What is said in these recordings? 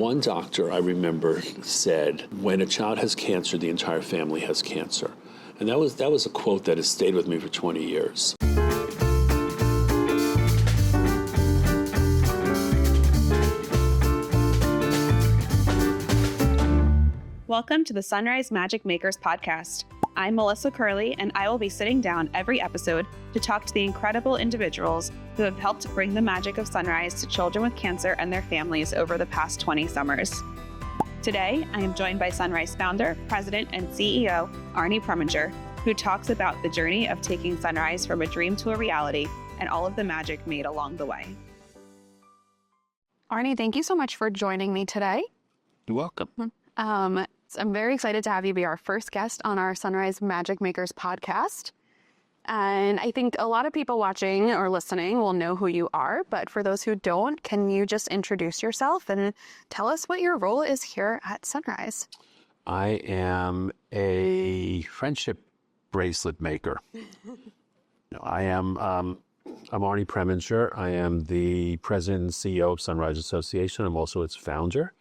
one doctor I remember said, when a child has cancer, the entire family has cancer. And that was a quote that has stayed with me for 20 years. Welcome to the Sunrise Magic Makers podcast. I'm Melissa Curley, and I will be sitting down every episode to talk to the incredible individuals who have helped bring the magic of sunrise to children with cancer and their families over the past 20 summers. Today, I am joined by Sunrise founder, president, and CEO, Arnie Preminger, who talks about the journey of taking sunrise from a dream to a reality and all of the magic made along the way. Arnie, thank you so much for joining me today. You're welcome. I'm very excited to have you be our first guest on our Sunrise Magic Makers podcast. And I think a lot of people watching or listening will know who you are, but for those who don't, can you just introduce yourself and tell us what your role is here at Sunrise? I am a friendship bracelet maker. I'm Arnie Preminger. I am the president and CEO of Sunrise Association. I'm also its founder.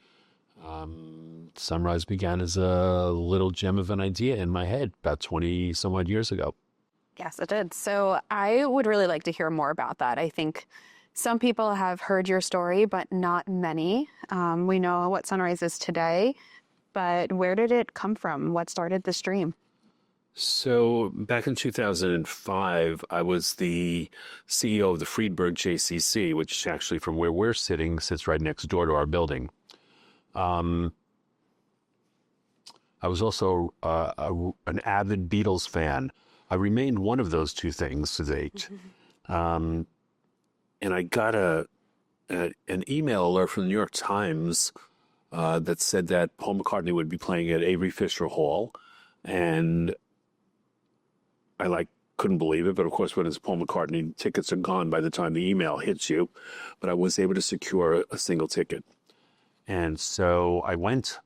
Sunrise began as a little gem of an idea in my head about 20 some odd years ago. Yes, it did. So I would really like to hear more about that. I think some people have heard your story, but not many. We know what Sunrise is today, but where did it come from? What started this dream? So back in 2005, I was the CEO of the Friedberg JCC, which actually from where we're sitting sits right next door to our building. I was also an avid Beatles fan. I remained one of those two things to date. And I got an email alert from the New York Times that said that Paul McCartney would be playing at Avery Fisher Hall. And I couldn't believe it. But of course, when it's Paul McCartney, tickets are gone by the time the email hits you. But I was able to secure a single ticket. And so I went,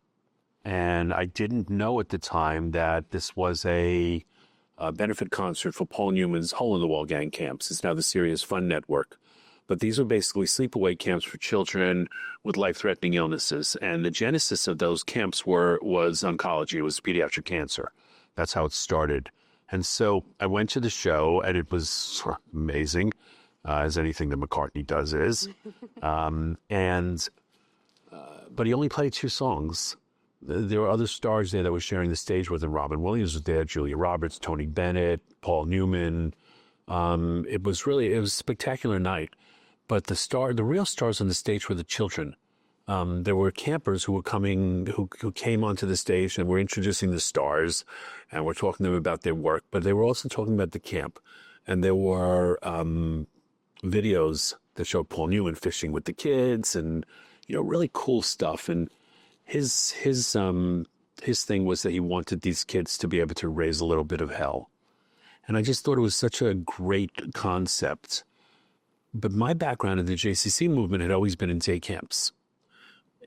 and I didn't know at the time that this was a benefit concert for Paul Newman's Hole-in-the-Wall Gang Camps. It's now the Serious Fun Network. But these were basically sleepaway camps for children with life-threatening illnesses. And the genesis of those camps was oncology. It was pediatric cancer. That's how it started. And so I went to the show, and it was amazing, as anything that McCartney does is. But he only played two songs. There were other stars there that were sharing the stage with him. Robin Williams was there, Julia Roberts, Tony Bennett, Paul Newman. It was a spectacular night. But the real stars on the stage were the children. There were campers who came onto the stage and were introducing the stars and were talking to them about their work. But they were also talking about the camp. And there were videos that showed Paul Newman fishing with the kids and really cool stuff. And his thing was that he wanted these kids to be able to raise a little bit of hell. And I just thought it was such a great concept. But my background in the JCC movement had always been in day camps.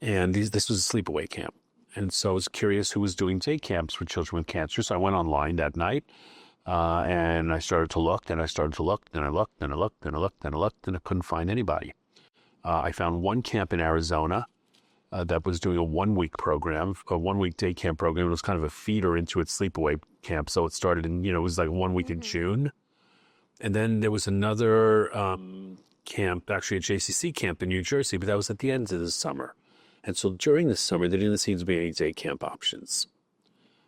And this was a sleepaway camp. And so I was curious who was doing day camps for children with cancer. So I went online that night and I started to look, and I started to look, and I looked, and I looked, and I looked, and I looked, and I couldn't find anybody. I found one camp in Arizona that was doing a one-week day camp program. It was kind of a feeder into its sleepaway camp. So it started it was like 1 week in June. And then there was another camp, actually a JCC camp in New Jersey, but that was at the end of the summer. And so during the summer, there didn't seem to be any day camp options.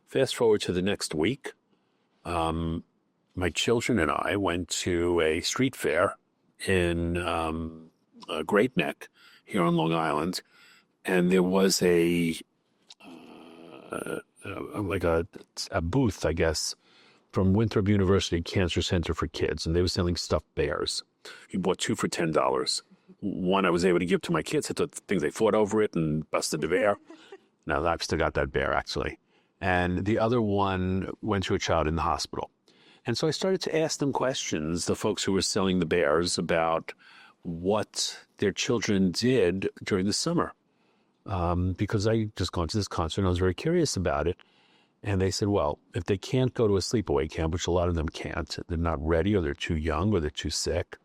Fast forward to the next week, my children and I went to a street fair in Great Neck here on Long Island, and there was a booth, I guess, from Winthrop University Cancer Center for Kids, and they were selling stuffed bears. You bought two for $10. One I was able to give to my kids. I think they fought over it and busted the bear. Now I've still got that bear, actually. And the other one went to a child in the hospital. And so I started to ask them questions, the folks who were selling the bears, about what their children did during the summer. Because I just gone to this concert and I was very curious about it. And they said, well, if they can't go to a sleepaway camp, which a lot of them can't, they're not ready, or they're too young, or they're too sick,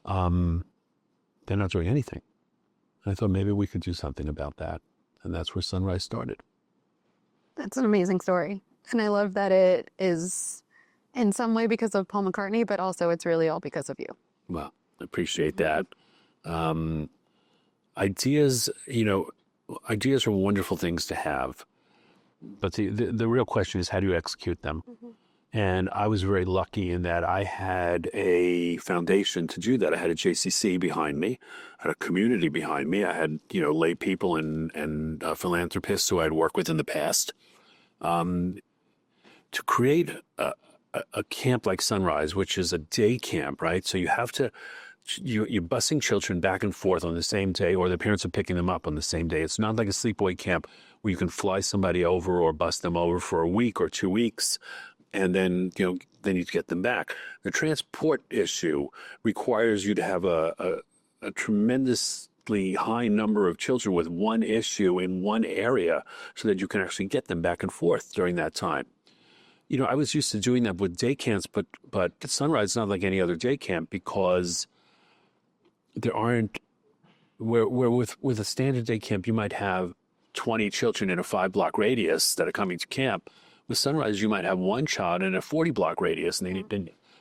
they're not doing anything. I thought maybe we could do something about that. And that's where Sunrise started. That's an amazing story. And I love that it is in some way because of Paul McCartney, but also it's really all because of you. Well, I appreciate that. Ideas, ideas are wonderful things to have. But the real question is, how do you execute them? And I was very lucky in that I had a foundation to do that. I had a JCC behind me, I had a community behind me. I had, lay people and philanthropists who I'd worked with in the past. To create a camp like Sunrise, which is a day camp, right? So you have to, you're busing children back and forth on the same day, or the parents are picking them up on the same day. It's not like a sleepaway camp where you can fly somebody over or bus them over for a week or 2 weeks, and then, they need to get them back. The transport issue requires you to have a tremendously high number of children with one issue in one area so that you can actually get them back and forth during that time. I was used to doing that with day camps, but Sunrise is not like any other day camp because there aren't, where with a standard day camp, you might have 20 children in a 5-block radius that are coming to camp. With Sunrise, you might have one child in a 40-block radius.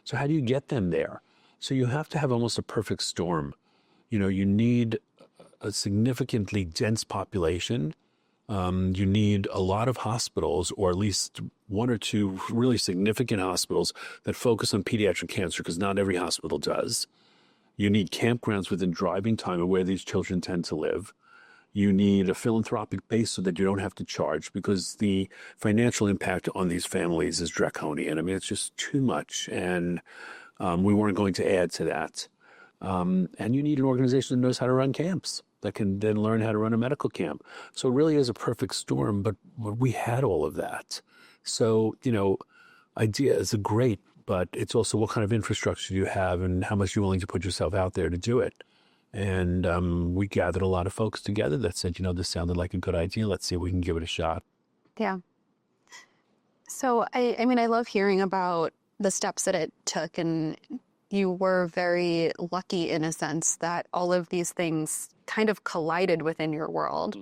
So how do you get them there? So you have to have almost a perfect storm. You need a significantly dense population. You need a lot of hospitals, or at least 1 or 2 really significant hospitals that focus on pediatric cancer, because not every hospital does. You need campgrounds within driving time of where these children tend to live. You need a philanthropic base so that you don't have to charge, because the financial impact on these families is draconian. I mean, it's just too much, and we weren't going to add to that. And you need an organization that knows how to run camps, that can then learn how to run a medical camp. So it really is a perfect storm, but we had all of that. So, ideas are great, but it's also what kind of infrastructure you have and how much you're willing to put yourself out there to do it. And we gathered a lot of folks together that said, this sounded like a good idea. Let's see if we can give it a shot. Yeah. So, I mean, I love hearing about the steps that it took, and you were very lucky in a sense that all of these things kind of collided within your world.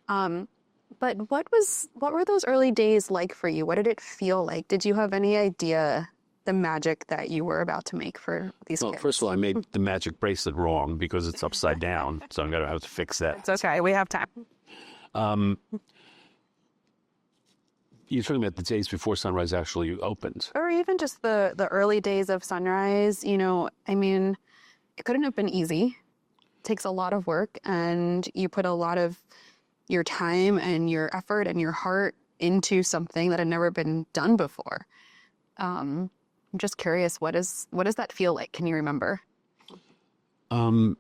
But what were those early days like for you? What did it feel like? Did you have any idea the magic that you were about to make for these kids? Well, first of all, I made the magic bracelet wrong because it's upside down, so I'm going to have to fix that. It's okay. We have time. You're talking about the days before Sunrise actually opened. Or even just the early days of Sunrise. I mean, it couldn't have been easy. It takes a lot of work, and you put a lot of your time and your effort and your heart into something that had never been done before. I'm just curious, what does that feel like? Can you remember? I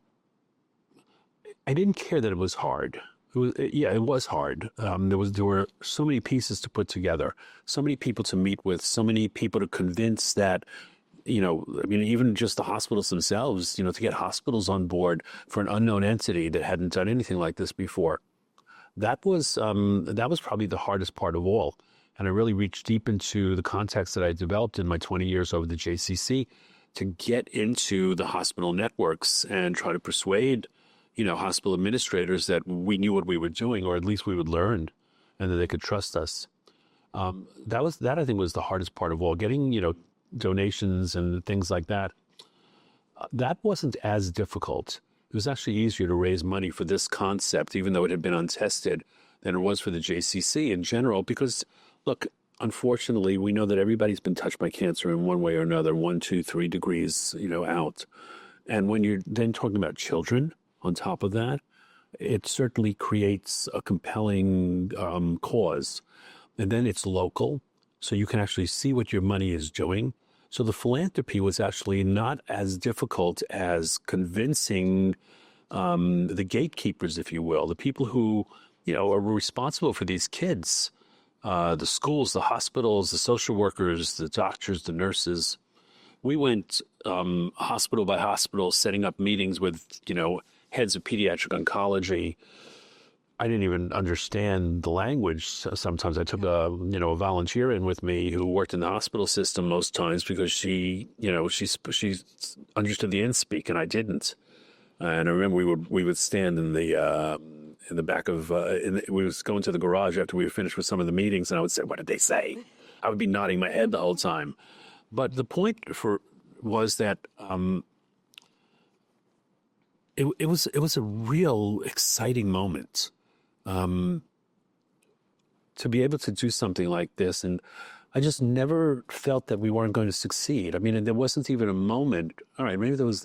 didn't care that it was hard. It was hard. There were so many pieces to put together, so many people to meet with, so many people to convince that, even just the hospitals themselves, to get hospitals on board for an unknown entity that hadn't done anything like this before. That was probably the hardest part of all. And I really reached deep into the contacts that I developed in my 20 years over the JCC to get into the hospital networks and try to persuade, hospital administrators that we knew what we were doing, or at least we would learn, and that they could trust us. That I think was the hardest part of all. Getting, donations and things like that. That wasn't as difficult. It was actually easier to raise money for this concept, even though it had been untested, than it was for the JCC in general, because look, unfortunately, we know that everybody's been touched by cancer in one way or another, 1, 2, 3 degrees, out. And when you're then talking about children on top of that, it certainly creates a compelling cause. And then it's local, so you can actually see what your money is doing. So the philanthropy was actually not as difficult as convincing the gatekeepers, if you will, the people who, are responsible for these kids. The schools, the hospitals, the social workers, the doctors, the nurses. We went hospital by hospital, setting up meetings with, heads of pediatric oncology. I didn't even understand the language. Sometimes I took a volunteer in with me who worked in the hospital system most times because she understood the in-speak and I didn't. And I remember we would stand in the back of we was going to the garage after we were finished with some of the meetings, and I would say, "What did they say?" I would be nodding my head the whole time. But the point was that it was a real exciting moment to be able to do something like this, and I just never felt that we weren't going to succeed. I mean, and there wasn't even a moment. All right, maybe there was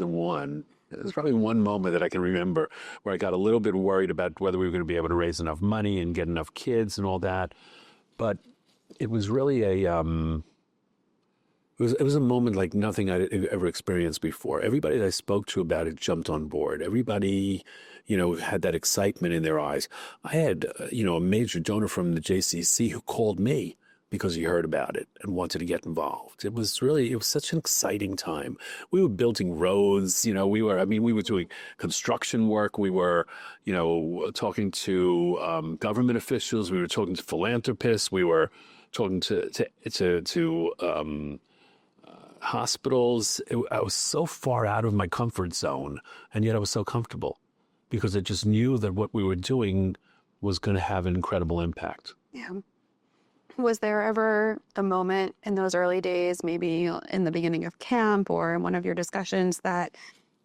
There's probably one moment that I can remember where I got a little bit worried about whether we were going to be able to raise enough money and get enough kids and all that. But it was really it was a moment like nothing I'd ever experienced before. Everybody that I spoke to about it jumped on board. Everybody, had that excitement in their eyes. I had, a major donor from the JCC who called me because he heard about it and wanted to get involved. It was such an exciting time. We were building roads, we were doing construction work. We were, talking to government officials. We were talking to philanthropists. We were talking to hospitals. I was so far out of my comfort zone, and yet I was so comfortable because I just knew that what we were doing was going to have an incredible impact. Yeah. Was there ever a moment in those early days, maybe in the beginning of camp or in one of your discussions, that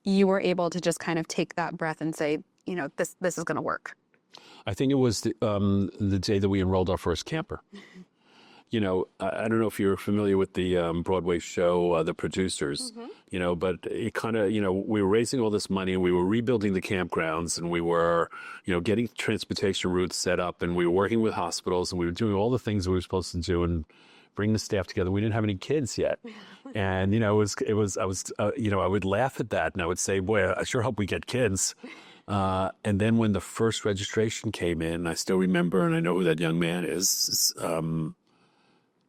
you were able to just kind of take that breath and say, this is going to work? I think it was the day that we enrolled our first camper. I don't know if you're familiar with the Broadway show, The Producers, but it kind of, we were raising all this money and we were rebuilding the campgrounds and we were, getting transportation routes set up and we were working with hospitals and we were doing all the things we were supposed to do and bring the staff together. We didn't have any kids yet. And, I would laugh at that and I would say, boy, I sure hope we get kids. And then when the first registration came in, I still remember, and I know who that young man is,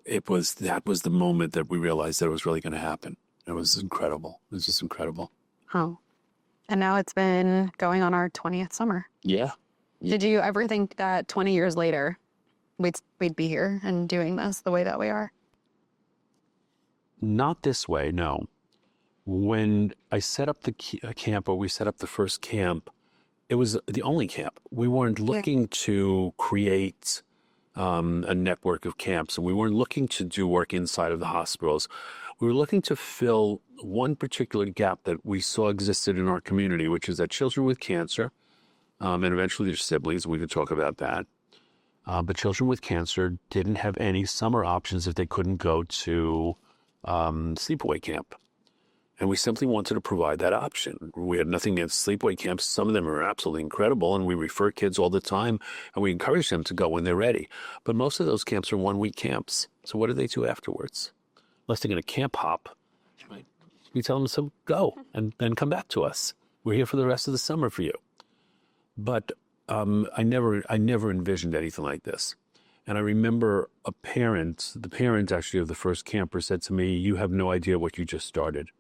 that was the moment that we realized that it was really going to happen. It was incredible. It was just incredible. Oh, and now it's been going on our 20th summer. Yeah. Did you ever think that 20 years later we'd be here and doing this the way that we are? Not this way, no. When I set up the camp, or we set up the first camp, it was the only camp. We weren't looking to create a network of camps, and we weren't looking to do work inside of the hospitals. We were looking to fill one particular gap that we saw existed in our community, which is that children with cancer, and eventually their siblings, we could talk about that, but children with cancer didn't have any summer options if they couldn't go to sleepaway camp. And we simply wanted to provide that option. We had nothing against sleepaway camps. Some of them are absolutely incredible, and we refer kids all the time, and we encourage them to go when they're ready. But most of those camps are one-week camps. So what do they do afterwards? Unless they're going to camp hop, right? We tell them to go and then come back to us. We're here for the rest of the summer for you. But I never envisioned anything like this. And I remember the parent actually of the first camper said to me, "You have no idea what you just started."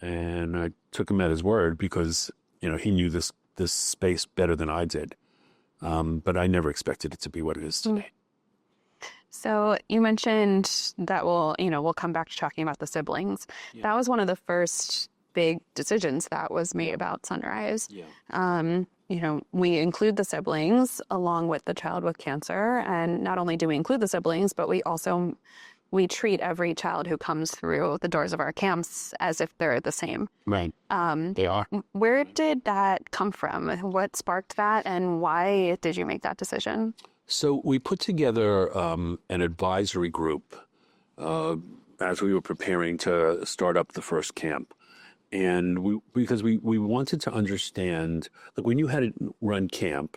And I took him at his word because, he knew this space better than I did. But I never expected it to be what it is today. So you mentioned that we'll come back to talking about the siblings. Yeah. That was one of the first big decisions that was made about Sunrise. Yeah. We include the siblings along with the child with cancer. And not only do we include the siblings, but we treat every child who comes through the doors of our camps as if they're the same. Right. They are. Where did that come from? What sparked that, and why did you make that decision? So we put together an advisory group as we were preparing to start up the first camp. And because we wanted to understand, we knew how to run camp,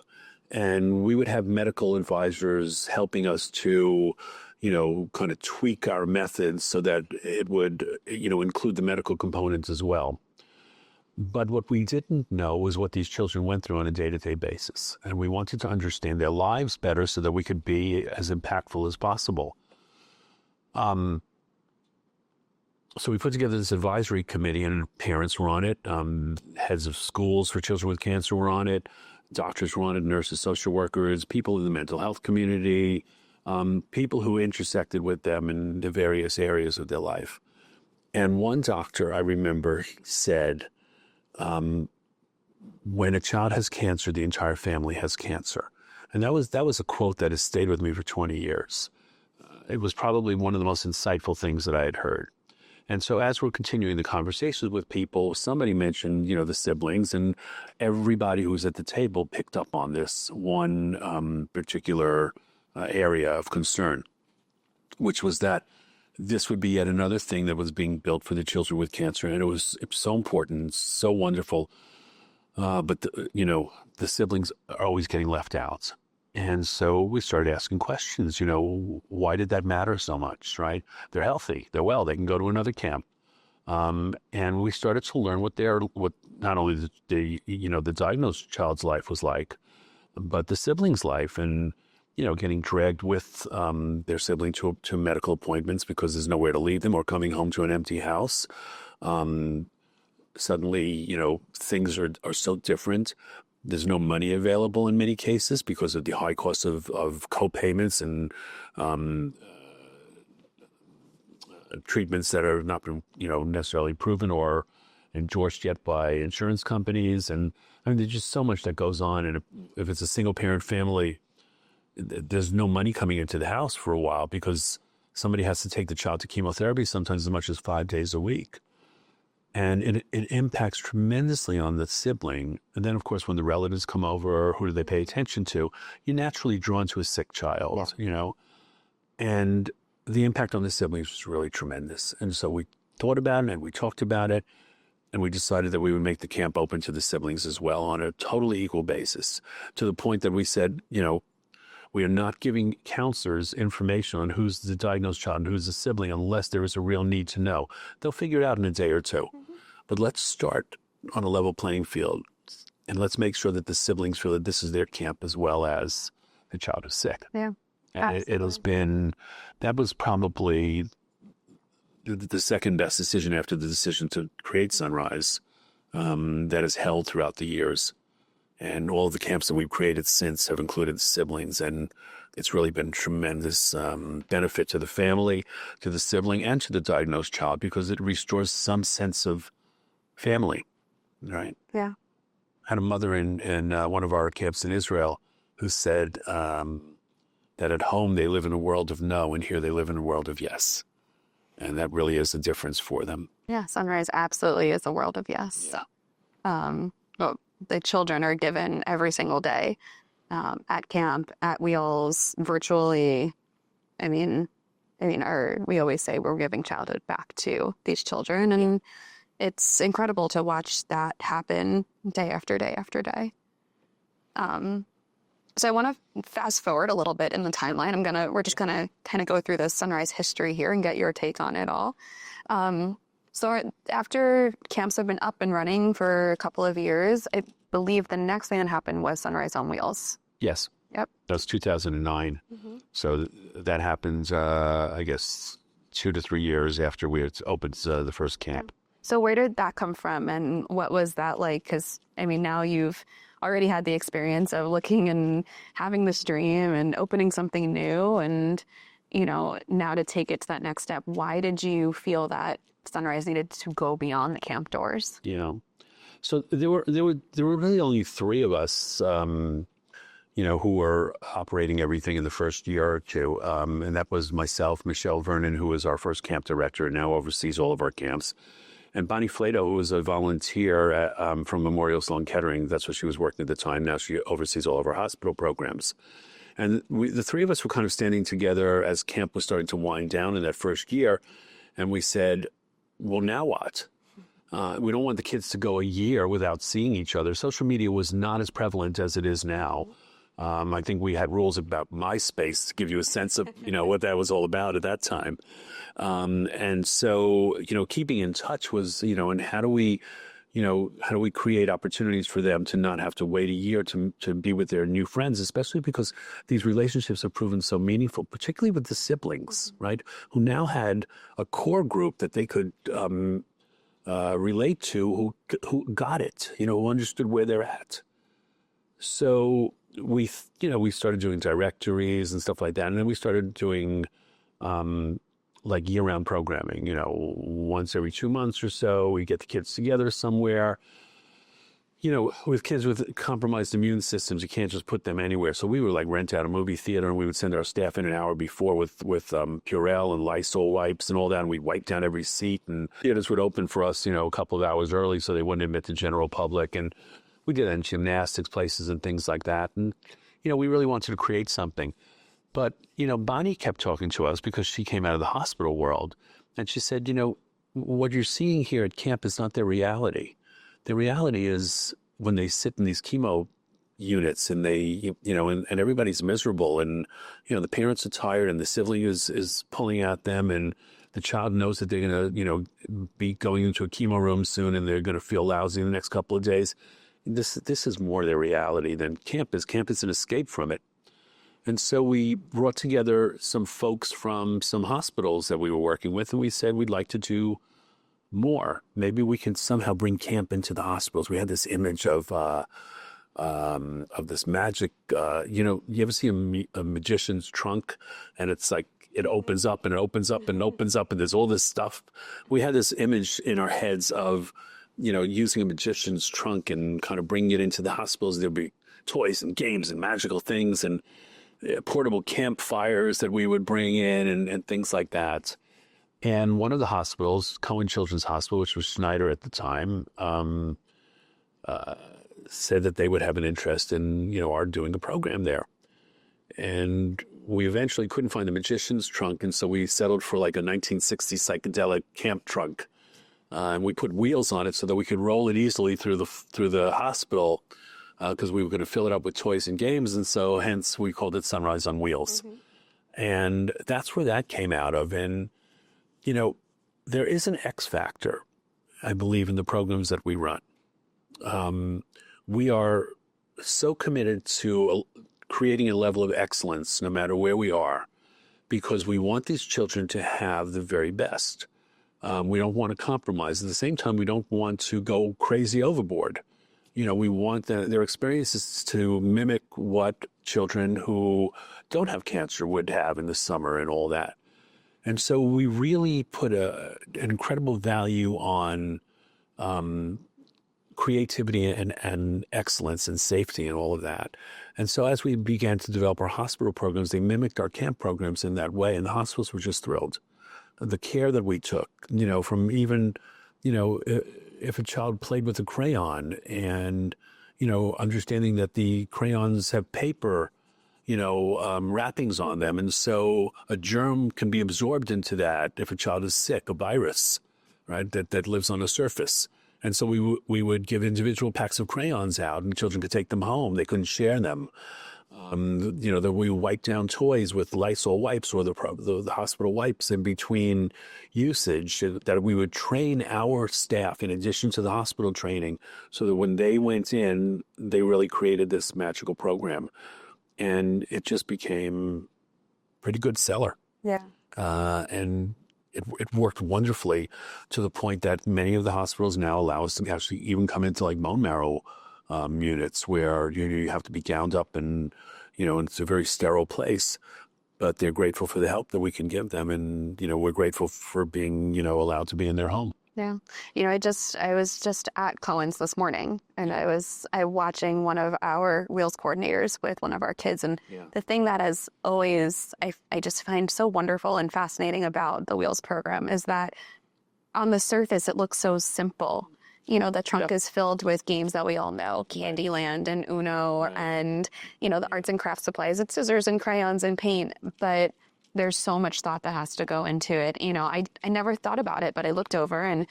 and we would have medical advisors helping us to kind of tweak our methods so that it would, include the medical components as well. But what we didn't know was what these children went through on a day-to-day basis. And we wanted to understand their lives better so that we could be as impactful as possible. So we put together this advisory committee, and parents were on it. Heads of schools for children with cancer were on it. Doctors were on it, nurses, social workers, people in the mental health community, people who intersected with them in the various areas of their life. And one doctor, I remember, said, when a child has cancer, the entire family has cancer. And that was a quote that has stayed with me for 20 years. It was probably one of the most insightful things that I had heard. And so as we're continuing the conversations with people, somebody mentioned, the siblings, and everybody who was at the table picked up on this one particular area of concern, which was that this would be yet another thing that was being built for the children with cancer. And it was so important, so wonderful. But the siblings are always getting left out. And so we started asking questions, why did that matter so much, right? They're healthy, they're well, they can go to another camp. And we started to learn what not only the diagnosed child's life was like, but the sibling's life, and, getting dragged with their sibling to medical appointments because there's nowhere to leave them, or coming home to an empty house. Suddenly, things are so different. There's no money available in many cases because of the high cost of co-payments and treatments that have not been, necessarily proven or endorsed yet by insurance companies. And I mean, there's just so much that goes on. And if it's a single parent family, there's no money coming into the house for a while because somebody has to take the child to chemotherapy, sometimes as much as 5 days a week. And it impacts tremendously on the sibling. And then, of course, when the relatives come over, who do they pay attention to? You're naturally drawn to a sick child, And the impact on the siblings was really tremendous. And so we thought about it and we talked about it. And we decided that we would make the camp open to the siblings as well on a totally equal basis, to the point that we said, we are not giving counselors information on who's the diagnosed child and who's the sibling unless there is a real need to know. They'll figure it out in a day or two. Mm-hmm. But let's start on a level playing field, and let's make sure that the siblings feel that this is their camp as well as the child is sick. Yeah. And that was probably the second best decision after the decision to create Sunrise that has held throughout the years. And all of the camps that we've created since have included the siblings. And it's really been tremendous benefit to the family, to the sibling, and to the diagnosed child, because it restores some sense of family, right? Yeah. I had a mother in one of our camps in Israel who said that at home they live in a world of no, and here they live in a world of yes. And that really is the difference for them. Yeah, Sunrise absolutely is a world of yes. Yeah. The children are given every single day at camp, at Wheels, virtually. We always say we're giving childhood back to these children, and it's incredible to watch that happen day after day after day. So I want to fast forward a little bit in the timeline. We're just gonna kind of go through the Sunrise history here and get your take on it all. So after camps have been up and running for a couple of years, I believe the next thing that happened was Sunrise on Wheels. Yes. Yep. That was 2009. Mm-hmm. So that happened, I guess, 2 to 3 years after we had opened the first camp. So where did that come from, and what was that like? Because, now you've already had the experience of looking and having this dream and opening something new, and, now to take it to that next step. Why did you feel that Sunrise needed to go beyond the camp doors? Yeah. So there were really only 3 of us, who were operating everything in the first year or two. And that was myself, Michelle Vernon, who was our first camp director and now oversees all of our camps, and Bonnie Flato, who was a volunteer from Memorial Sloan Kettering. That's what she was working at the time. Now she oversees all of our hospital programs. And the 3 of us were kind of standing together as camp was starting to wind down in that first year. And we said, well, now what? We don't want the kids to go a year without seeing each other. Social media was not as prevalent as it is now. I think we had rules about MySpace to give you a sense of, what that was all about at that time. And so, keeping in touch was, and how do we create opportunities for them to not have to wait a year to be with their new friends, especially because these relationships have proven so meaningful, particularly with the siblings, right? Who now had a core group that they could relate to, who got it, who understood where they're at. So we started doing directories and stuff like that. And then we started doing like year-round programming, once every 2 months or so, we get the kids together somewhere. with kids with compromised immune systems, you can't just put them anywhere. So we would like rent out a movie theater, and we would send our staff in an hour before with Purell and Lysol wipes and all that. And we'd wipe down every seat, and theaters would open for us, a couple of hours early so they wouldn't admit the general public. And we did that in gymnastics places and things like that. And, we really wanted to create something. But, Bonnie kept talking to us because she came out of the hospital world. And she said, what you're seeing here at camp is not their reality. The reality is when they sit in these chemo units and they, and everybody's miserable and, the parents are tired and the sibling is pulling at them and the child knows that they're going to, be going into a chemo room soon and they're going to feel lousy in the next couple of days. This is more their reality than camp is. Camp is an escape from it. And so we brought together some folks from some hospitals that we were working with, and we said we'd like to do more. Maybe we can somehow bring camp into the hospitals. We had this image of this magic. You ever see a magician's trunk, and it's like it opens up and it opens up and opens up, and there's all this stuff. We had this image in our heads of, using a magician's trunk and kind of bringing it into the hospitals. There'd be toys and games and magical things and portable campfires that we would bring in and things like that. And one of the hospitals, Cohen Children's Hospital, which was Schneider at the time, said that they would have an interest in, our doing a program there. And we eventually couldn't find the magician's trunk, and so we settled for like a 1960s psychedelic camp trunk. And we put wheels on it so that we could roll it easily through the hospital because we were going to fill it up with toys and games. And so hence we called it Sunrise on Wheels. Mm-hmm. And that's where that came out of. And, there is an X factor, I believe, in the programs that we run. We are so committed to creating a level of excellence no matter where we are because we want these children to have the very best. We don't want to compromise. At the same time, we don't want to go crazy overboard. We want their experiences to mimic what children who don't have cancer would have in the summer and all that. And so we really put an incredible value on creativity and excellence and safety and all of that. And so as we began to develop our hospital programs, they mimicked our camp programs in that way. And the hospitals were just thrilled. The care that we took, from even, if a child played with a crayon and, understanding that the crayons have paper, wrappings on them. And so a germ can be absorbed into that if a child is sick, a virus, right, that lives on a surface. And so we would give individual packs of crayons out and children could take them home. They couldn't share them. That we wipe down toys with Lysol wipes or the hospital wipes in between usage, that we would train our staff in addition to the hospital training so that when they went in, they really created this magical program. And it just became a pretty good seller. Yeah. And it worked wonderfully to the point that many of the hospitals now allow us to actually even come into like bone marrow units where you have to be gowned up and it's a very sterile place, but they're grateful for the help that we can give them, and we're grateful for being allowed to be in their home. Yeah, I was just at Cohen's this morning, and I was watching one of our Wheels coordinators with one of our kids, and the thing that has always I just find so wonderful and fascinating about the Wheels program is that on the surface it looks so simple. The trunk is filled with games that we all know, Candyland and Uno and, the arts and crafts supplies. It's scissors and crayons and paint. But there's so much thought that has to go into it. I never thought about it, but I looked over and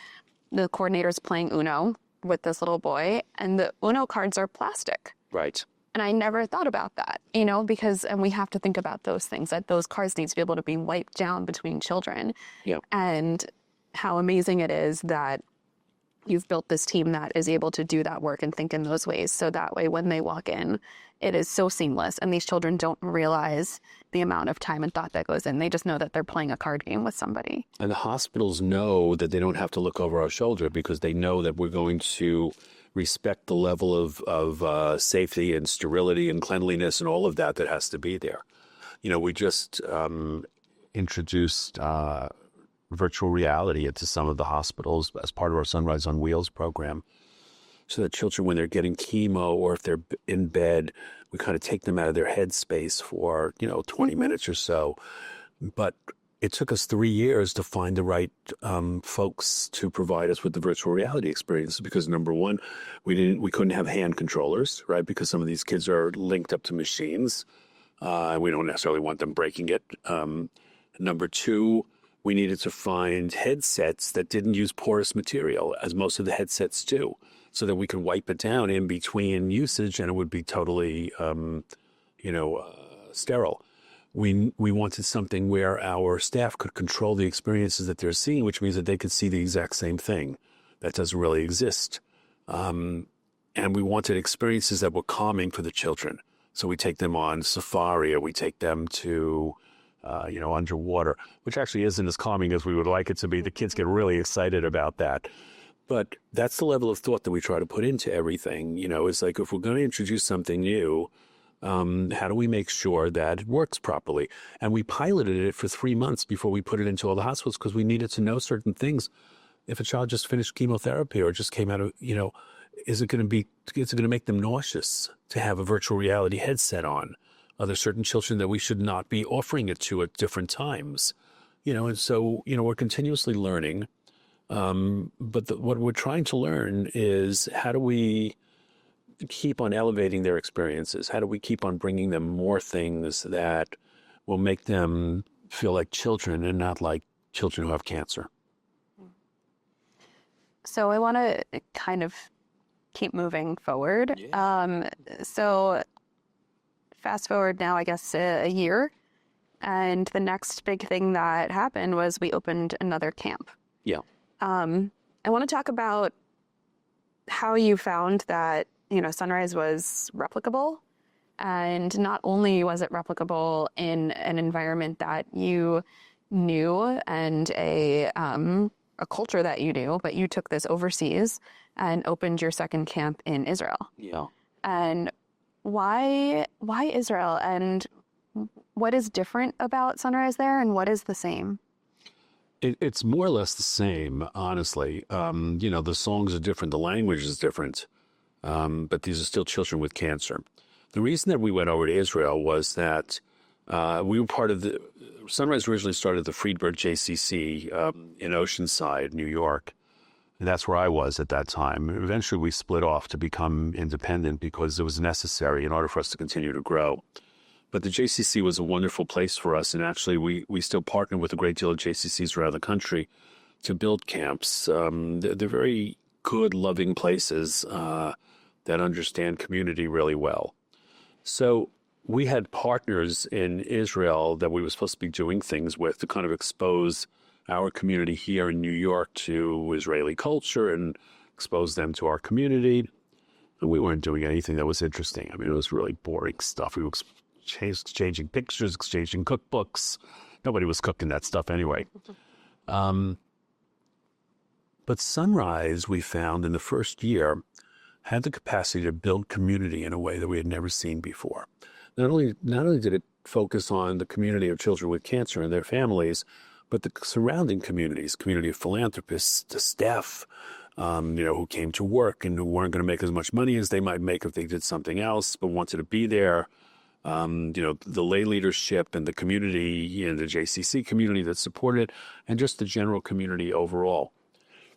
the coordinator's playing Uno with this little boy, and the Uno cards are plastic. Right. And I never thought about that, because we have to think about those things, that those cards need to be able to be wiped down between children. Yep. And how amazing it is that you've built this team that is able to do that work and think in those ways. So that way, when they walk in, it is so seamless. And these children don't realize the amount of time and thought that goes in. They just know that they're playing a card game with somebody. And the hospitals know that they don't have to look over our shoulder because they know that we're going to respect the level of safety and sterility and cleanliness and all of that has to be there. We just introduced virtual reality into some of the hospitals as part of our Sunrise on Wheels program. so that children, when they're getting chemo or if they're in bed, we kind of take them out of their headspace for, 20 minutes or so. But it took us 3 years to find the right folks to provide us with the virtual reality experience because, number one, we couldn't have hand controllers, right? Because some of these kids are linked up to machines. We don't necessarily want them breaking it. Number two, we needed to find headsets that didn't use porous material, as most of the headsets do, so that we could wipe it down in between usage and it would be totally, sterile. We wanted something where our staff could control the experiences that they're seeing, which means that they could see the exact same thing. That doesn't really exist. And we wanted experiences that were calming for the children. So we take them on safari, or we take them to, underwater, which actually isn't as calming as we would like it to be. The kids get really excited about that. But that's the level of thought that we try to put into everything. It's like if we're going to introduce something new, how do we make sure that it works properly? And we piloted it for 3 months before we put it into all the hospitals because we needed to know certain things. If a child just finished chemotherapy or just came out of, is it going to make them nauseous to have a virtual reality headset on? Are there certain children that we should not be offering it to at different times? And so, we're continuously learning. But what we're trying to learn is how do we keep on elevating their experiences? How do we keep on bringing them more things that will make them feel like children and not like children who have cancer? So I want to kind of keep moving forward. Yeah. So fast forward now, I guess, a year. And the next big thing that happened was we opened another camp. Yeah. I want to talk about how you found that, Sunrise was replicable. And not only was it replicable in an environment that you knew and a culture that you knew, but you took this overseas and opened your second camp in Israel. Yeah. And why Israel? And what is different about Sunrise there, and what is the same? It's more or less the same, honestly. The songs are different, the language is different, but these are still children with cancer. The reason that we went over to Israel was that we were part of the Sunrise originally started the Friedberg JCC in Oceanside, New York. And that's where I was at that time. Eventually, we split off to become independent because it was necessary in order for us to continue to grow. But the JCC was a wonderful place for us. And actually, we still partner with a great deal of JCCs around the country to build camps. They're very good, loving places that understand community really well. So we had partners in Israel that we were supposed to be doing things with to kind of expose our community here in New York to Israeli culture and expose them to our community. And we weren't doing anything that was interesting. I mean, it was really boring stuff. We were exchanging pictures, exchanging cookbooks. Nobody was cooking that stuff anyway. But Sunrise, we found in the first year, had the capacity to build community in a way that we had never seen before. Not only did it focus on the community of children with cancer and their families, but the surrounding communities, community of philanthropists, the staff, who came to work and who weren't going to make as much money as they might make if they did something else, but wanted to be there. The lay leadership and the community, the JCC community that supported it, and just the general community overall.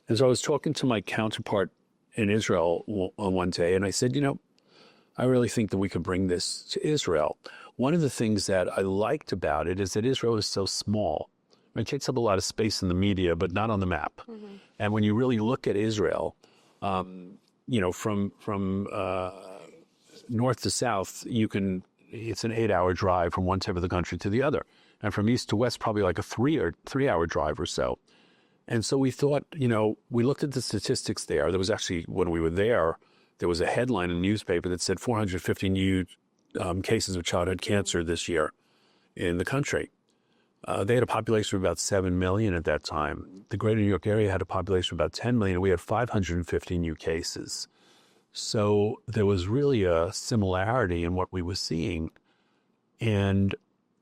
And so I was talking to my counterpart in Israel on one day, and I said, I really think that we could bring this to Israel. One of the things that I liked about it is that Israel is so small. It takes up a lot of space in the media, but not on the map. Mm-hmm. And when you really look at Israel, from north to south, it's an 8-hour drive from one tip of the country to the other. And from east to west, probably like a 3-hour drive or so. And so we thought, we looked at the statistics there. There was actually, when we were there was a headline in the newspaper that said 450 new cases of childhood cancer this year in the country. They had a population of about 7 million at that time. The greater New York area had a population of about 10 million, and we had 550 new cases. So there was really a similarity in what we were seeing. And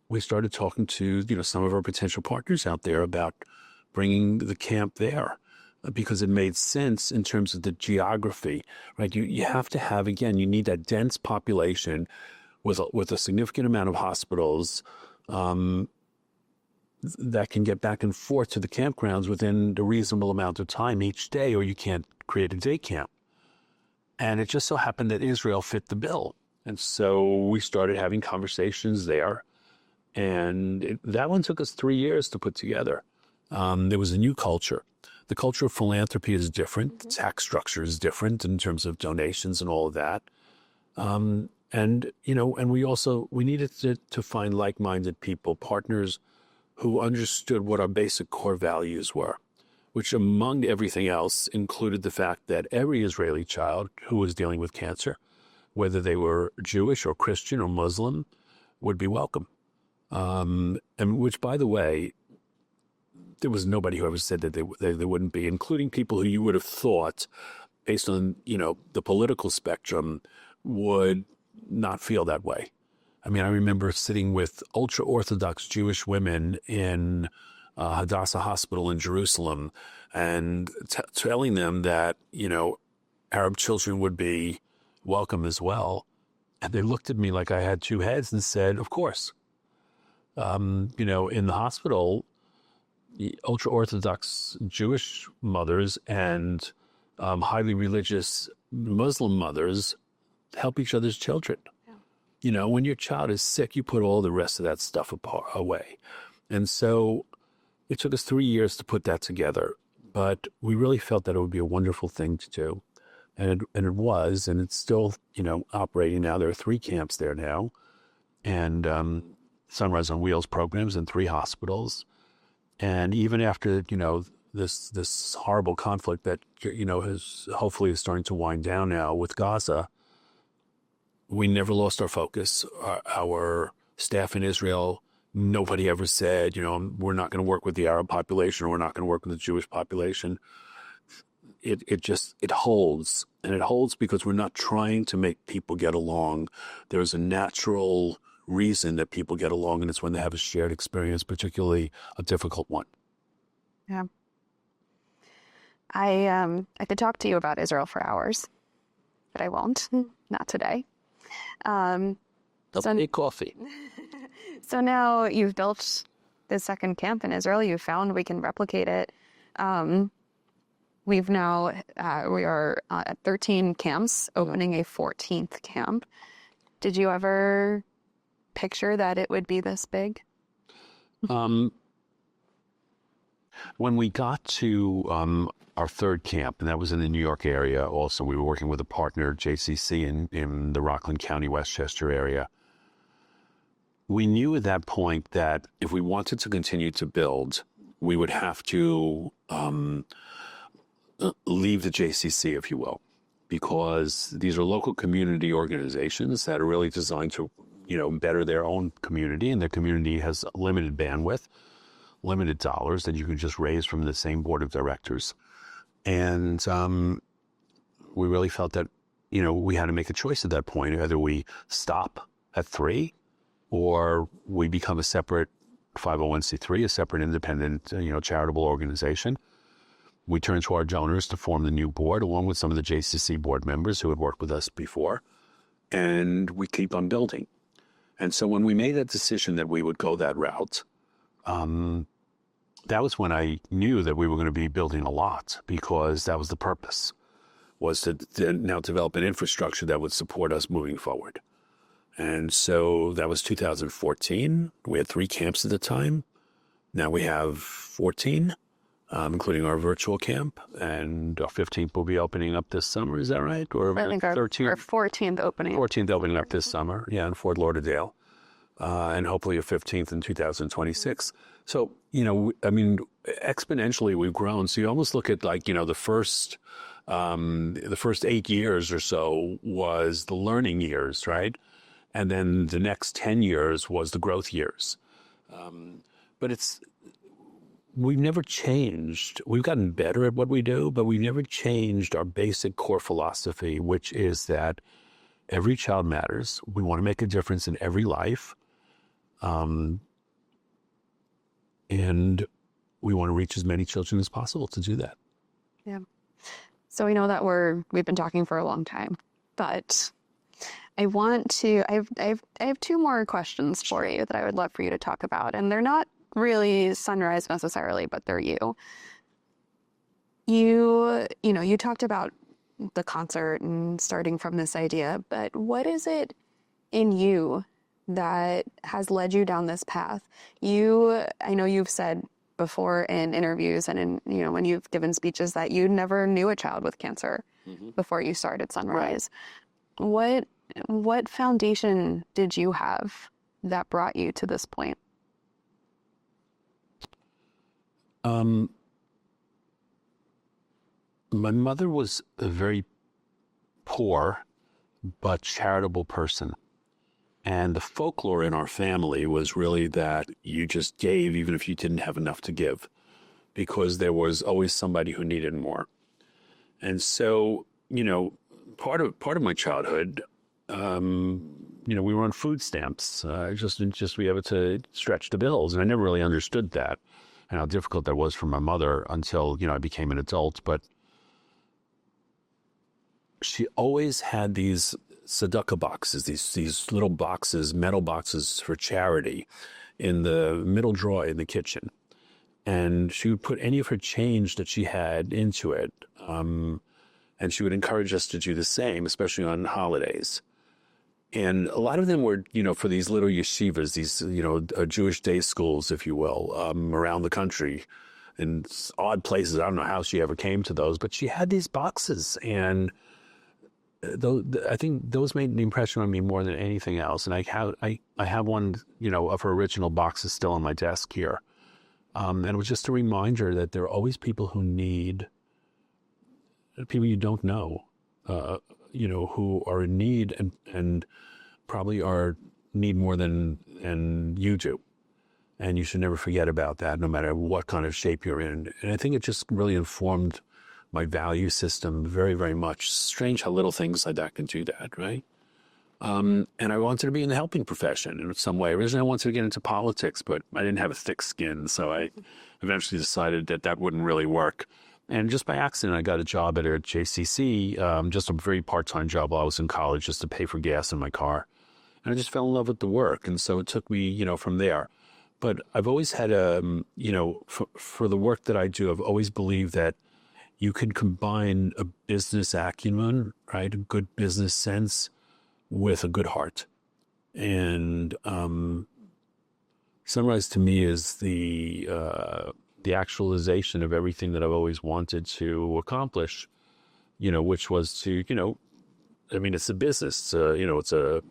we started talking to, some of our potential partners out there about bringing the camp there. because it made sense in terms of the geography, right? You have to have, again, you need that dense population with a significant amount of hospitals that can get back and forth to the campgrounds within the reasonable amount of time each day, or you can't create a day camp. And it just so happened that Israel fit the bill. And so we started having conversations there. And that one took us 3 years to put together. There was a new culture. The culture of philanthropy is different. The tax structure is different in terms of donations and all of that. And we needed to find like-minded people, partners who understood what our basic core values were, which among everything else included the fact that every Israeli child who was dealing with cancer, whether they were Jewish or Christian or Muslim, would be welcome. And which, by the way, there was nobody who ever said that they wouldn't be, including people who you would have thought, based on, the political spectrum, would not feel that way. I mean, I remember sitting with ultra-Orthodox Jewish women in Hadassah Hospital in Jerusalem and telling them that, Arab children would be welcome as well. And they looked at me like I had two heads and said, of course. In the hospital, ultra-Orthodox Jewish mothers and highly religious Muslim mothers help each other's children. Yeah. When your child is sick, you put all the rest of that stuff away. And so it took us 3 years to put that together, but we really felt that it would be a wonderful thing to do. And it was, and it's still, operating now. There are 3 camps there now, and Sunrise on Wheels programs in 3 hospitals. And even after, this horrible conflict that, hopefully is starting to wind down now with Gaza, we never lost our focus. Our staff in Israel, nobody ever said, we're not going to work with the Arab population or we're not going to work with the Jewish population. It holds. And it holds because we're not trying to make people get along. There's a natural reason that people get along, and it's when they have a shared experience, particularly a difficult one. Yeah. I could talk to you about Israel for hours, but I won't. Not today. Take coffee. So now you've built the second camp in Israel. You found we can replicate it. We are at 13 camps, opening a 14th camp. Did you ever picture that it would be this big? When we got to our third camp, and that was in the New York area also, we were working with a partner, JCC, in the Rockland County, Westchester area. We knew at that point that if we wanted to continue to build, we would have to leave the JCC, if you will, because these are local community organizations that are really designed to, better their own community, and their community has limited bandwidth, limited dollars that you can just raise from the same board of directors. And we really felt that, we had to make a choice at that point. Either we stop at 3 or we become a separate 501c3, a separate independent, charitable organization. We turned to our donors to form the new board, along with some of the JCC board members who had worked with us before. And we keep on building. And so when we made that decision that we would go that route, that was when I knew that we were going to be building a lot, because that was the purpose, was to now develop an infrastructure that would support us moving forward. And so that was 2014. We had 3 camps at the time. Now we have 14, including our virtual camp, and our 15th will be opening up this summer. Is that right? Or I think our 14th opening. 14th opening up this summer, in Fort Lauderdale. And hopefully a 15th in 2026. So, exponentially we've grown. So you almost look at the first 8 years or so was the learning years, right? And then the next 10 years was the growth years. But we've never changed. We've gotten better at what we do, but we've never changed our basic core philosophy, which is that every child matters. We want to make a difference in every life. And we want to reach as many children as possible to do that. Yeah. So I know that we've been talking for a long time, but I have two more questions for you that I would love for you to talk about. And they're not really Sunrise necessarily, but they're you. You talked about the concert and starting from this idea, but what is it in you that has led you down this path? I know you've said before in interviews and when you've given speeches that you never knew a child with cancer before you started Sunrise. Right. What foundation did you have that brought you to this point? My mother was a very poor but charitable person. And the folklore in our family was really that you just gave even if you didn't have enough to give, because there was always somebody who needed more. And so, part of my childhood, we were on food stamps, just to be able to stretch the bills. And I never really understood that and how difficult that was for my mother until, I became an adult. But she always had these tzedakah boxes, these little boxes, metal boxes for charity in the middle drawer in the kitchen. And she would put any of her change that she had into it. And she would encourage us to do the same, especially on holidays. And a lot of them were, for these little yeshivas, these, Jewish day schools, if you will, around the country in odd places. I don't know how she ever came to those, but she had these boxes. And I think those made an impression on me more than anything else. And I have one, of her original boxes still on my desk here. And it was just a reminder that there are always people who need, people you don't know, who are in need and probably need more than you do. And you should never forget about that, no matter what kind of shape you're in. And I think it just really informed my value system very, very much. Strange how little things like that can do that, right? And I wanted to be in the helping profession in some way. Originally, I wanted to get into politics, but I didn't have a thick skin, so I eventually decided that wouldn't really work. And just by accident, I got a job at a JCC, just a very part-time job while I was in college, just to pay for gas in my car. And I just fell in love with the work, and so it took me, from there. But I've always had for the work that I do, I've always believed that you can combine a business acumen, right, a good business sense, with a good heart. And Sunrise to me is the actualization of everything that I've always wanted to accomplish, which was to, it's a business, it's a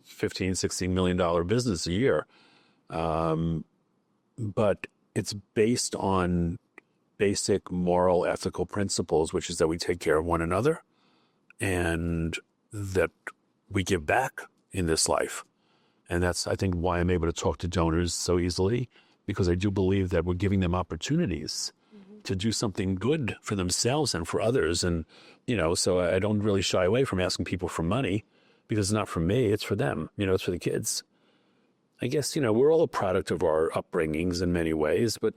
$15-16 million business a year. But it's based on basic moral, ethical principles, which is that we take care of one another and that we give back in this life. And that's, I think, why I'm able to talk to donors so easily, because I do believe that we're giving them opportunities to do something good for themselves and for others. And, so I don't really shy away from asking people for money, because it's not for me, it's for them, it's for the kids. I guess, we're all a product of our upbringings in many ways, but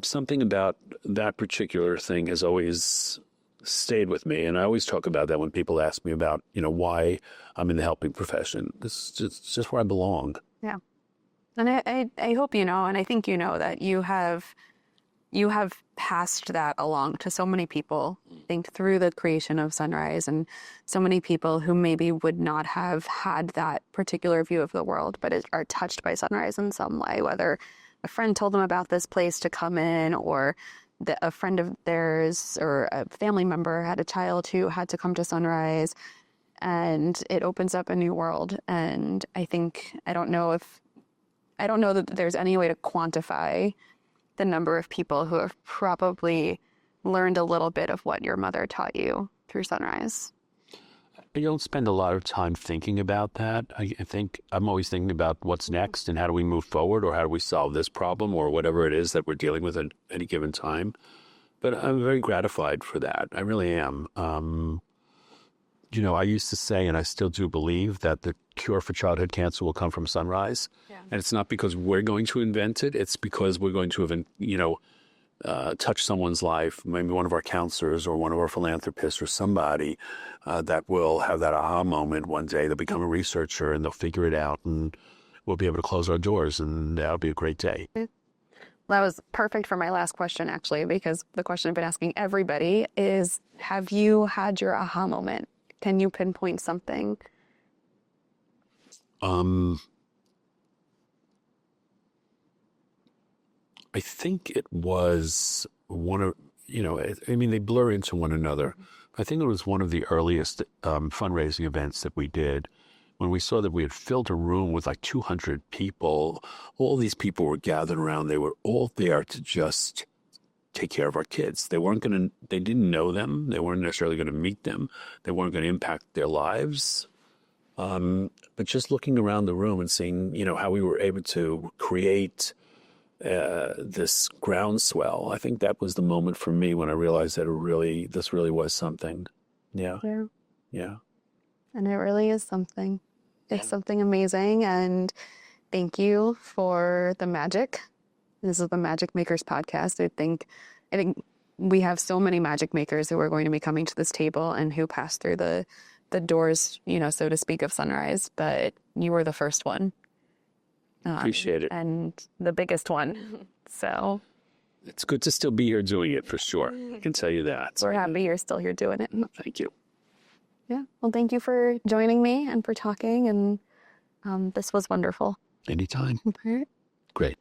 something about that particular thing has always stayed with me. And I always talk about that when people ask me about, why I'm in the helping profession. It's just where I belong. Yeah. And I hope and I think that you have passed that along to so many people, I think, through the creation of Sunrise, and so many people who maybe would not have had that particular view of the world, but are touched by Sunrise in some way, whether a friend told them about this place to come in, or a friend of theirs or a family member had a child who had to come to Sunrise, and it opens up a new world. And I don't know that there's any way to quantify the number of people who have probably learned a little bit of what your mother taught you through Sunrise. I don't spend a lot of time thinking about that. I think I'm always thinking about what's next and how do we move forward, or how do we solve this problem, or whatever it is that we're dealing with at any given time. But I'm very gratified for that. I really am. I used to say, and I still do believe, that the cure for childhood cancer will come from Sunrise. Yeah. And it's not because we're going to invent it. It's because we're going to have, touch someone's life, maybe one of our counselors or one of our philanthropists or somebody that will have that aha moment one day. They'll become a researcher and they'll figure it out, and we'll be able to close our doors, and that'll be a great day. That was perfect for my last question, actually, because the question I've been asking everybody is, have you had your aha moment? Can you pinpoint something? I think it was one of, I mean, they blur into one another. I think it was one of the earliest fundraising events that we did when we saw that we had filled a room with like 200 people. All these people were gathered around. They were all there to just take care of our kids. They didn't know them. They weren't necessarily going to meet them. They weren't going to impact their lives. But just looking around the room and seeing, how we were able to create this groundswell, I think that was the moment for me when I realized that this really was something. Yeah. Yeah. And it really is something. It's something amazing. And thank you for the magic. This is the Magic Makers podcast. I think we have so many magic makers who are going to be coming to this table and who pass through the doors, so to speak, of Sunrise. But you were the first one. Appreciate it. And the biggest one. So it's good to still be here doing it, for sure. I can tell you that. We're happy you're still here doing it. Thank you. Yeah. Well, thank you for joining me and for talking. And this was wonderful. Anytime. All right. Great.